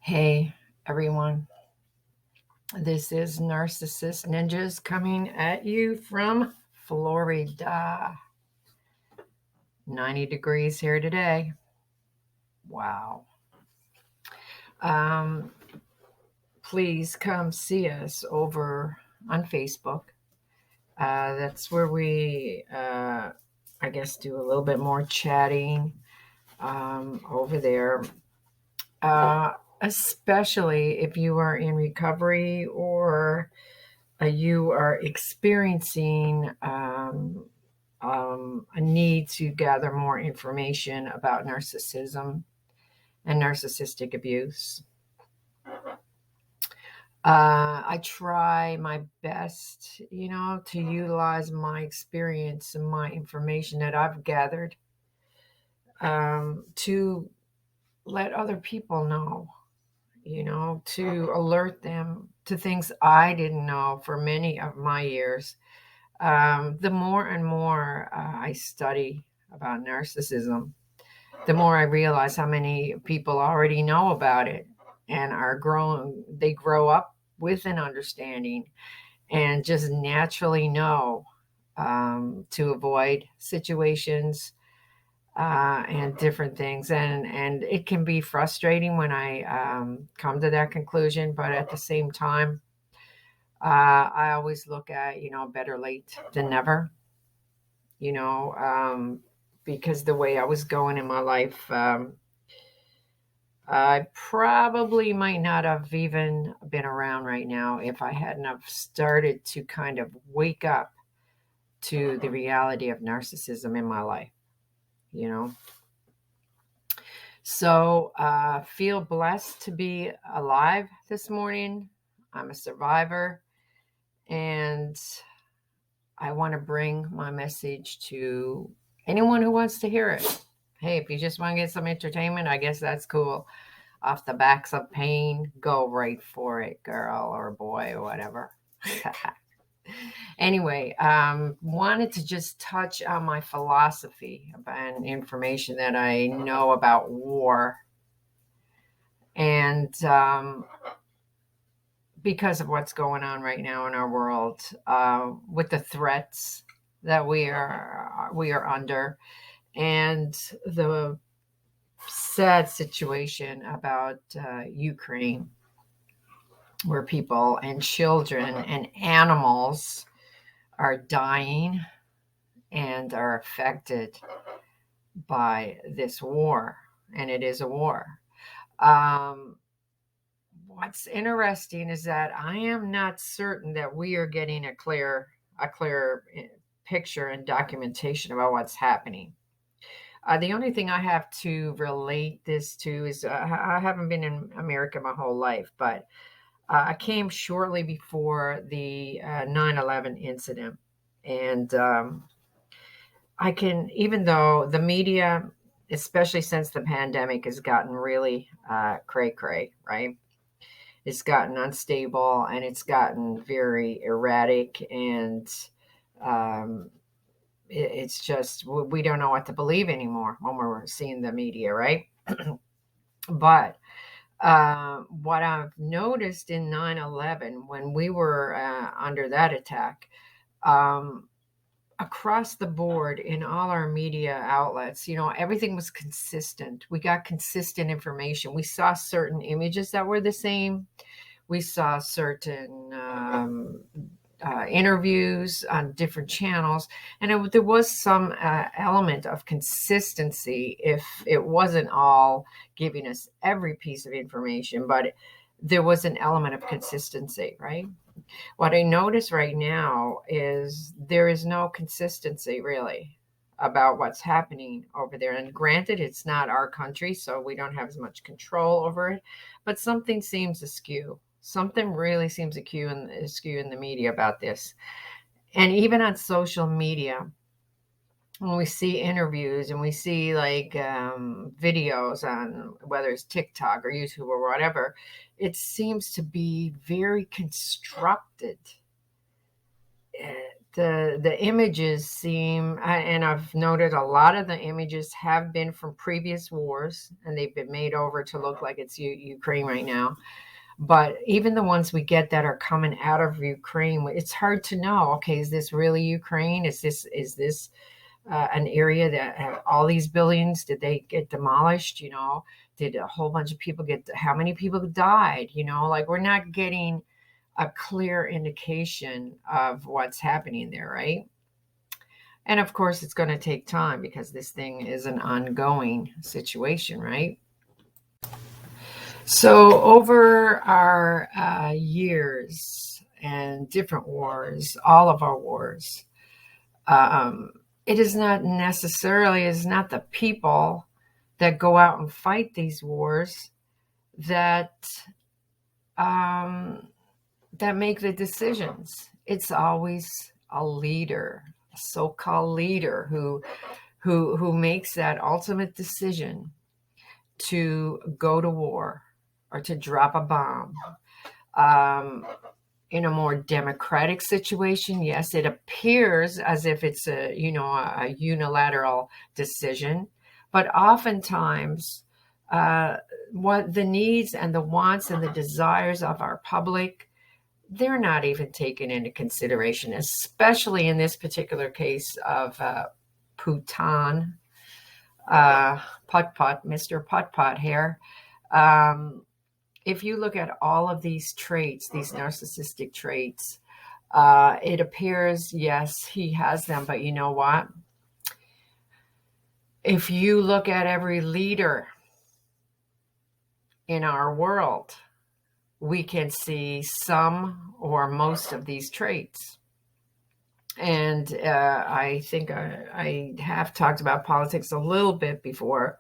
Hey, everyone. This is NarcissistNinjas coming at you from Florida. 90 degrees here today. Wow. Um, please come see us over on Facebook. That's where we, I guess, do a little bit more chatting over there. Especially if you are in recovery or you are experiencing a need to gather more information about narcissism and narcissistic abuse. I try my best, to utilize my experience and my information that I've gathered to let other people know, to alert them to things I didn't know for many of my years. The more and more I study about narcissism, the more I realize how many people already know about it and they grow up with an understanding and just naturally know to avoid situations and different things. And it can be frustrating when I come to that conclusion, but at the same time, I always look at, better late than never, because the way I was going in my life, I probably might not have even been around right now if I hadn't have started to kind of wake up to the reality of narcissism in my life, So feel blessed to be alive this morning. I'm a survivor, and I want to bring my message to anyone who wants to hear it. Hey, if you just want to get some entertainment, I guess that's cool. Off the backs of pain, go right for it, girl or boy or whatever. Anyway, wanted to just touch on my philosophy and information that I know about war. And because of what's going on right now in our world, with the threats that we are under, and the sad situation about Ukraine, where people and children and animals are dying and are affected by this war, and it is a war. What's interesting is that I am not certain that we are getting a clear picture and documentation about what's happening. The only thing I have to relate this to is I haven't been in America my whole life, but I came shortly before the 9/11 incident. And even though the media, especially since the pandemic, has gotten really cray-cray, right? It's gotten unstable and it's gotten very erratic, and it's just, we don't know what to believe anymore when we're seeing the media, right? But what I've noticed in 9/11, when we were under that attack, across the board in all our media outlets, everything was consistent. We got consistent information. We saw certain images that were the same. We saw certain interviews on different channels, and there was some element of consistency, if it wasn't all giving us every piece of information, but there was an element of consistency, right? What I notice right now is there is no consistency really about what's happening over there. And granted, it's not our country, so we don't have as much control over it, but something seems askew. Something really seems askew in the media about this. And even on social media, when we see interviews and we see like videos on whether it's TikTok or YouTube or whatever, it seems to be very constructed the images seem, and I've noted a lot of the images have been from previous wars, and they've been made over to look like it's Ukraine right now. But even the ones we get that are coming out of Ukraine, it's hard to know. Okay, is this really Ukraine? Is this an area that all these buildings, did they get demolished? Did a whole bunch of people how many people died? Like, we're not getting a clear indication of what's happening there, right? And of course, it's going to take time because this thing is an ongoing situation, right? So over our years and different wars, all of our wars, it is not the people that go out and fight these wars that make the decisions. It's always a leader, a so-called leader who makes that ultimate decision to go to war or to drop a bomb. In a more democratic situation, yes, it appears as if it's a unilateral decision, but oftentimes what the needs and the wants and the desires of our public, they're not even taken into consideration, especially in this particular case of Putin, Mr. Putt here. If you look at all of these traits, these narcissistic traits, it appears, yes, he has them, but you know what? If you look at every leader in our world, we can see some or most of these traits. And I think I have talked about politics a little bit before,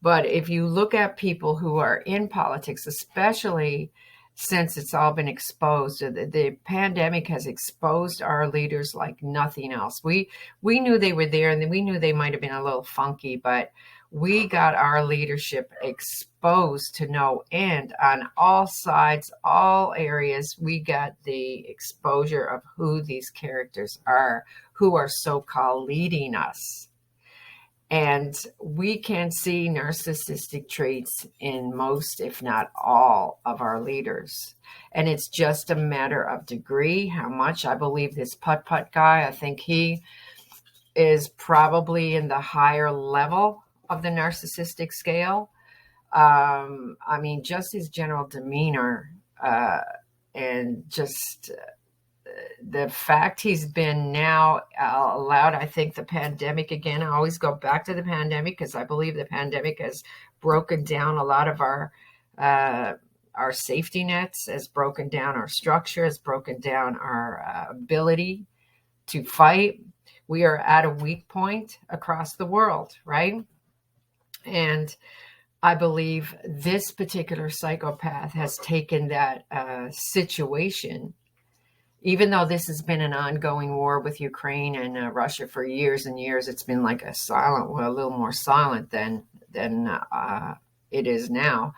but if you look at people who are in politics, especially since it's all been exposed, the pandemic has exposed our leaders like nothing else. We knew they were there, and we knew they might have been a little funky, but we got our leadership exposed to no end on all sides, all areas. We got the exposure of who these characters are, who are so-called leading us. And we can see narcissistic traits in most, if not all, of our leaders. And it's just a matter of degree, how much. I believe this Putt guy, I think he is probably in the higher level of the narcissistic scale. I mean, just his general demeanor and just the fact he's been now allowed, I think the pandemic, again, I always go back to the pandemic because I believe the pandemic has broken down a lot of our safety nets, has broken down our structure, has broken down our ability to fight. We are at a weak point across the world, right? And I believe this particular psychopath has taken that situation, even though this has been an ongoing war with Ukraine and Russia for years and years. It's been like a little more silent than it is now.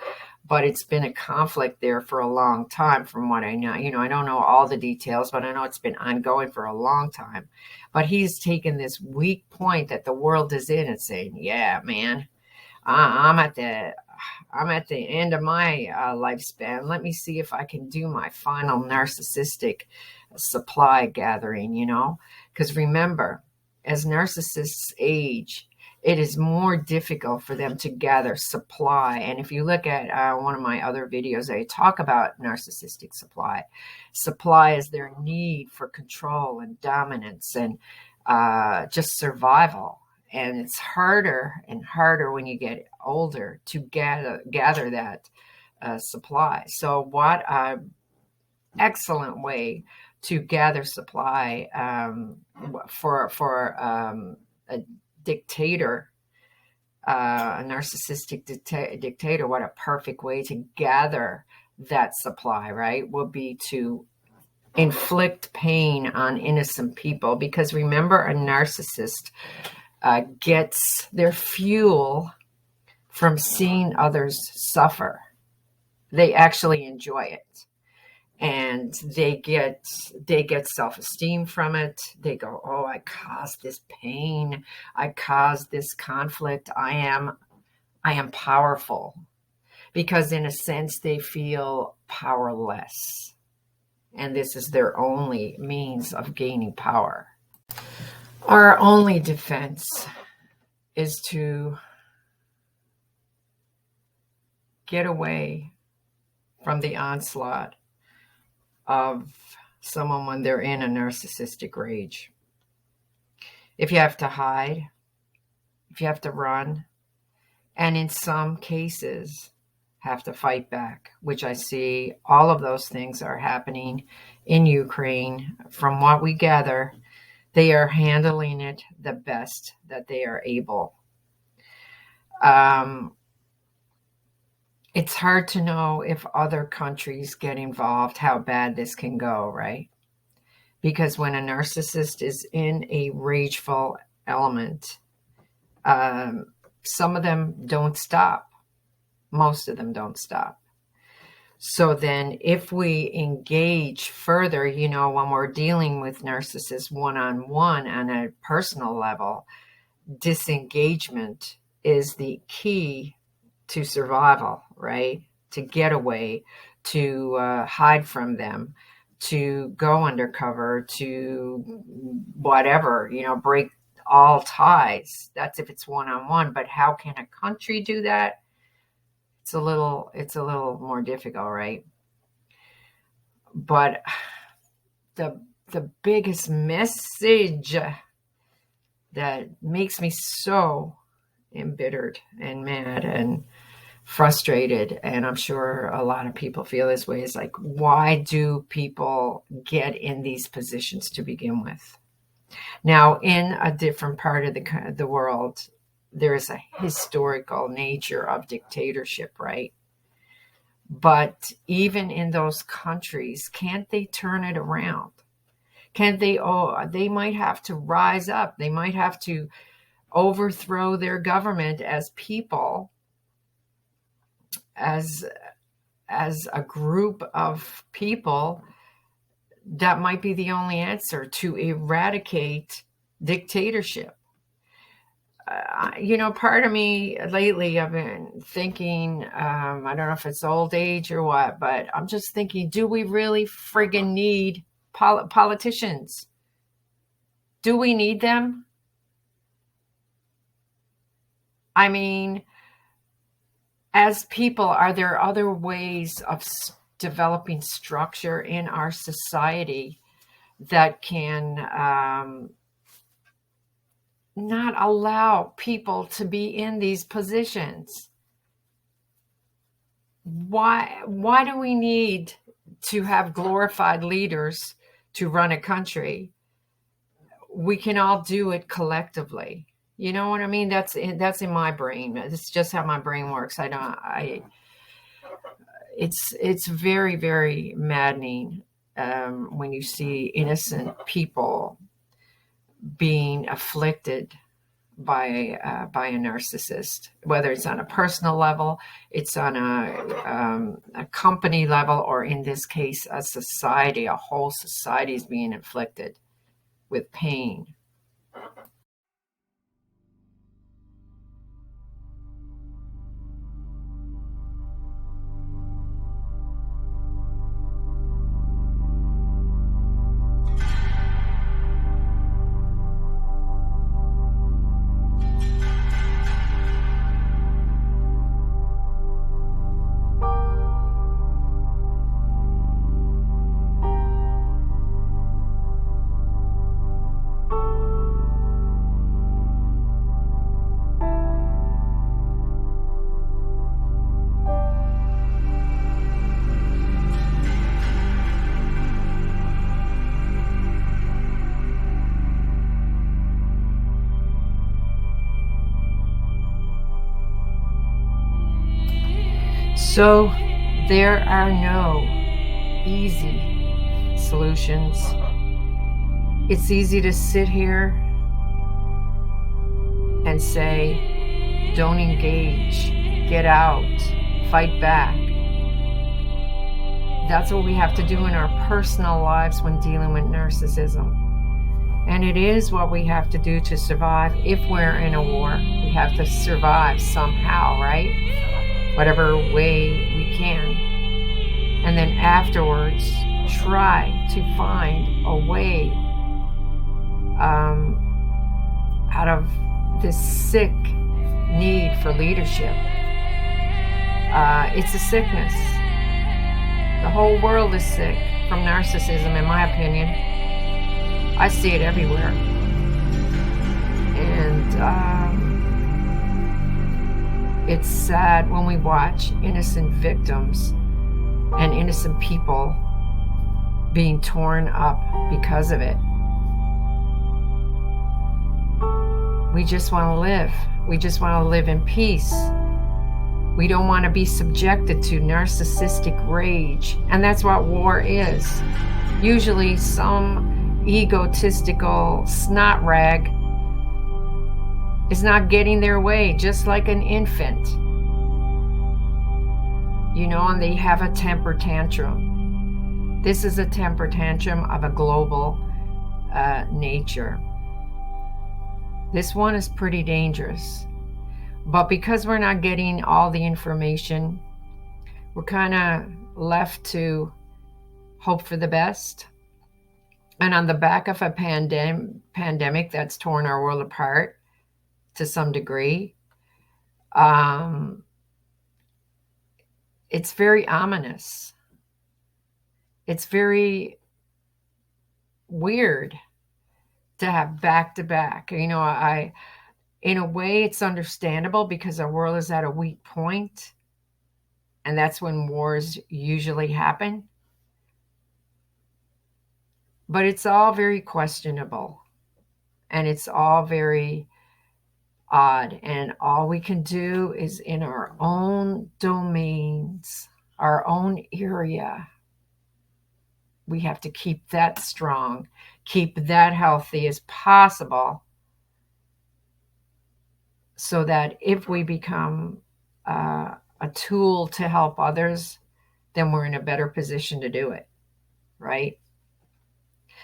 But it's been a conflict there for a long time, from what I know. I don't know all the details, but I know it's been ongoing for a long time. But he's taken this weak point that the world is in and saying, yeah, man, I'm at the end of my lifespan. Let me see if I can do my final narcissistic supply gathering, because remember, as narcissists age, it is more difficult for them to gather supply. And if you look at one of my other videos, I talk about narcissistic supply. Supply is their need for control and dominance and just survival. And it's harder and harder when you get older to gather that supply. So what an excellent way to gather supply for a dictator, a narcissistic dictator. What a perfect way to gather that supply, right? Will be to inflict pain on innocent people. Because remember, a narcissist gets their fuel from seeing others suffer. They actually enjoy it. and they get self-esteem from it. They go, oh, I caused this pain, I caused this conflict, I am powerful, because in a sense they feel powerless, and this is their only means of gaining power. Our only defense is to get away from the onslaught of someone when they're in a narcissistic rage. If you have to hide, if you have to run, and in some cases have to fight back, which I see all of those things are happening in Ukraine. From what we gather, they are handling it the best that they are able. It's hard to know if other countries get involved, how bad this can go, right? Because when a narcissist is in a rageful element, some of them don't stop. Most of them don't stop. So then if we engage further, when we're dealing with narcissists one-on-one on a personal level, disengagement is the key to survival, right? To get away, to hide from them, to go undercover, to whatever, break all ties. That's if it's one-on-one. But how can a country do that? It's a little more difficult, right? But the biggest message that makes me so embittered and mad and frustrated, and I'm sure a lot of people feel this way, is like, why do people get in these positions to begin with? Now, in a different part of the world, there is a historical nature of dictatorship, right? But even in those countries, can't they turn it around? Can't they? They might have to rise up. They might have to overthrow their government as people, as a group of people. That might be the only answer to eradicate dictatorship. Part of me lately, I've been thinking, I don't know if it's old age or what, but I'm just thinking, do we really friggin' need politicians? Do we need them? I mean, as people, are there other ways of developing structure in our society that can not allow people to be in these positions? Why do we need to have glorified leaders to run a country? We can all do it collectively. You know what I mean? That's in my brain. It's just how my brain works. It's very, very maddening when you see innocent people being afflicted by a narcissist, whether it's on a personal level, it's on a company level, or in this case, a whole society is being inflicted with pain. So there are no easy solutions. It's easy to sit here and say, don't engage, get out, fight back. That's what we have to do in our personal lives when dealing with narcissism. And it is what we have to do to survive if we're in a war. We have to survive somehow, right? Whatever way we can. And then afterwards, try to find a way out of this sick need for leadership. It's a sickness. The whole world is sick from narcissism, in my opinion. I see it everywhere. And it's sad when we watch innocent victims and innocent people being torn up because of it. We just want to live. We just want to live in peace. We don't want to be subjected to narcissistic rage. And that's what war is. Usually some egotistical snot rag is not getting their way, just like an infant. And they have a temper tantrum. This is a temper tantrum of a global nature. This one is pretty dangerous. But because we're not getting all the information, we're kind of left to hope for the best. And on the back of a pandemic that's torn our world apart to some degree, it's very ominous. It's very weird to have back-to-back. In a way, it's understandable because our world is at a weak point, and that's when wars usually happen. But it's all very questionable, and it's all very odd, and all we can do is in our own domains, our own area. We have to keep that strong, keep that healthy as possible, so that if we become a tool to help others, then we're in a better position to do it, right?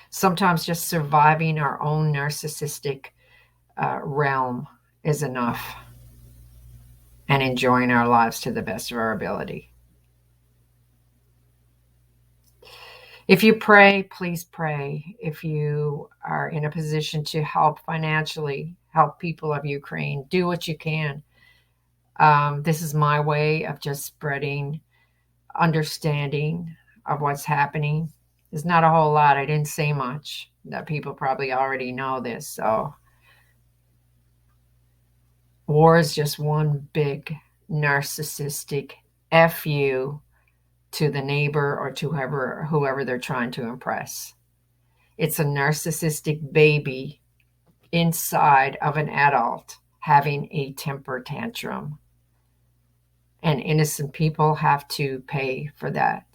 Sometimes just surviving our own narcissistic realm is enough, and enjoying our lives to the best of our ability. If you pray, please pray. If you are in a position to help financially, help people of Ukraine, do what you can. This is my way of just spreading understanding of what's happening. There's not a whole lot. I didn't say much. That people probably already know this. So war is just one big narcissistic FU to the neighbor or to whoever they're trying to impress. It's a narcissistic baby inside of an adult having a temper tantrum. And innocent people have to pay for that.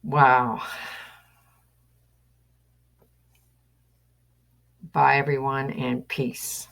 Wow. Bye, everyone, and peace.